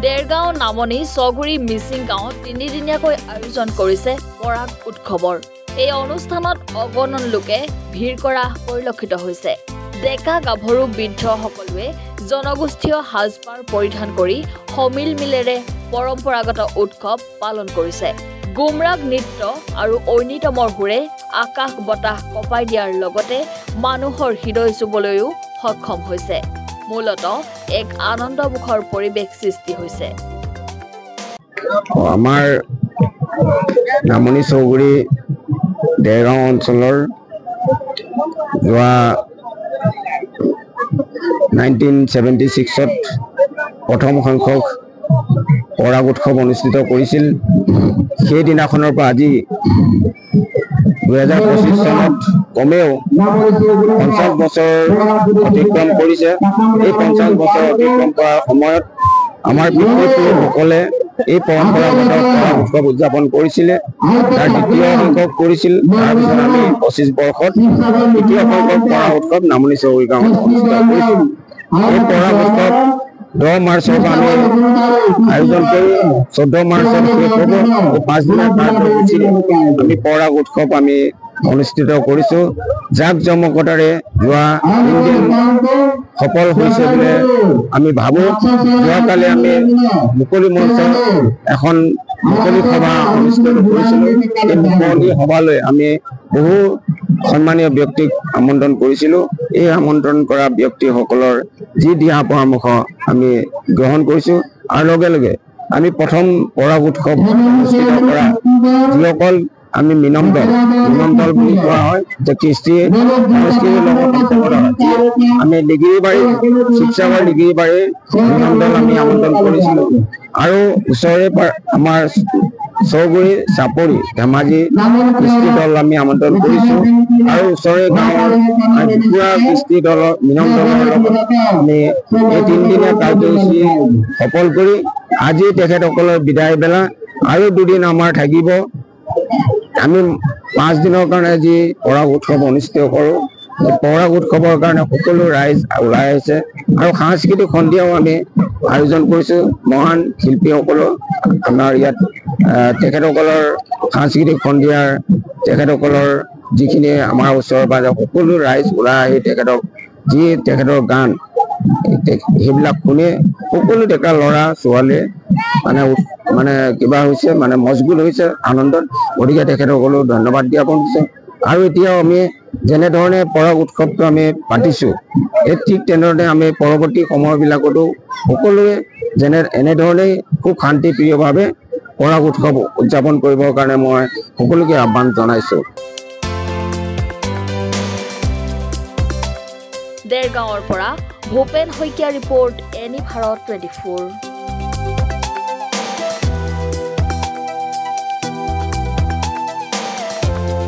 দেৰগাঁও নামনি ছগুৰি মিচিং গাঁৱত 3 দিনীয়াকৈ আয়োজন কৰিছে পৰাগ উৎসৱৰ। এই অনুষ্ঠানত অগণন লোকে ভিৰ কৰা পৰিলক্ষিত হৈছে। ডেকা গাভৰু বৃদ্ধ সকলোৱে জনগোষ্ঠীয় সাজপাৰ পৰিধান কৰি সমিল মিলেৰে পৰম্পৰাগত উৎসৱ পালন কৰিছে। গুমৰাগ নৃত্য আৰু ঐনিতমৰ সুৰে আকাশ বতাহ কপাই দিয়াৰ লগতে মানুহৰ হৃদয় চুবলৈও সক্ষম হৈছে। মূলতঃ এক আনন্দমুখৰ পৰিৱেশ সৃষ্টি হৈছে। আমাৰ নামনি চৌগুৰি দেৰগাঁও অঞ্চলৰ যোৱা 1976ত প্ৰথম সংখ্যক পৰাগ উৎসৱ অনুষ্ঠিত কৰিছিল। সেই দিনাখনৰ পৰা আজি 2025 চনত কমেও 50 বছৰ অতিক্ৰম কৰিছে। এই 50 বছৰ অতিক্ৰম কৰাৰ সময়ত আমাৰ পিতৃপুৰুষসকলে এই পৰম্পৰাগত পৰাগ উৎসৱ উদযাপন কৰিছিলে। তাৰ দ্বিতীয় সংখ্যক কৰিছিল। তাৰপিছত আমি 25 বৰ্ষত তৃতীয় সংখ্যক পৰাগ উৎসৱ নামনি চৌগুৰি গাঁৱত অনুষ্ঠিত কৰিছিল। এই পৰাগ উৎসৱ 10 মাৰ্চৰ পৰা আমি আয়োজন কৰি 14 মাৰ্চত শেষ হ'ব। 5 দিনৰ কাৰ্যসূচীৰে আমি পৰাগ উৎসৱ আমি অনুষ্ঠিত কৰিছো। জাক জমকতাৰে যোৱা 3 দিন সফল হৈছে বুলি আমি ভাবো। যোৱাকালি আমি মুকলি মঞ্চ এখন মুকলি সভা অনুষ্ঠিত কৰিছিলো। এই মুকলি সভালৈ আমি বহু সন্মানীয় ব্যক্তিক আমন্ত্ৰণ কৰিছিলো। এই আমন্ত্ৰণ কৰা ব্যক্তিসকলৰ যি দিহা পৰামৰ্শ আমি গ্ৰহণ কৰিছো। আৰু লগে লগে আমি প্ৰথম পৰাগ উৎসৱ অনুষ্ঠিত কৰা যিসকল আমি মিনম দল বুলি কোৱা হয়, যে কৃষ্টি সংস্কৃতিৰ লগত আমি ডিগ্ৰীবাৰী শিৱসাগৰ ডিগ্ৰীবাৰীৰ মিনম দল আমি আমন্ত্ৰণ কৰিছিলো। আৰু ওচৰৰে আমাৰ চৌগুৰি চাপৰি ধেমাজি কৃষ্টি দল আমি আমন্ত্ৰণ কৰিছো। আৰু ওচৰৰে গাঁৱৰ বিপুৰা কৃষ্টি দলৰ মিনম দলৰ লগত আমি এই 3 দিনীয়া কাৰ্যসূচী সফল কৰি আজি তেখেতসকলৰ বিদায় বেলা। আৰু 2 দিন আমাৰ থাকিব। আমি 5 দিনৰ কাৰণে যি পৰাগ উৎসৱ অনুষ্ঠিত কৰোঁ। পৰাগ উৎসৱৰ কাৰণে সকলো ৰাইজ ওলাই আহিছে। আৰু সাংস্কৃতিক সন্ধিয়াও আমি আয়োজন কৰিছোঁ। মহান শিল্পীসকলৰ আমাৰ ইয়াত তেখেতসকলৰ সাংস্কৃতিক সন্ধিয়াৰ তেখেতসকলৰ যিখিনি আমাৰ ওচৰৰ পাজৰ সকলো ৰাইজ ওলাই আহি তেখেতৰ গান সেইবিলাক শুনি সকলো ডেকা ল'ৰা ছোৱালীয়ে মানে কিবা হৈছে, মানে মজগুল হৈছে আনন্দত। গতিকে তেখেতসকলক ধন্যবাদ জ্ঞাপন কৰিছোঁ। আৰু এতিয়াও আমি যেনেধৰণে পৰাগ উৎসৱটো আমি পাতিছোঁ, এই ঠিক তেনেধৰণে আমি পৰৱৰ্তী সময়বিলাকতো সকলোৱে এনেধৰণেই খুব শান্তিপ্ৰিয়ভাৱে পৰাগ উৎসৱ উদযাপন কৰিবৰ কাৰণে মই সকলোকে আহ্বান জনাইছোঁ। দেৰগাঁৱৰ পৰা ভূপেন শইকীয়া ৰিপৰ্ট, এনি ভাৰত 24।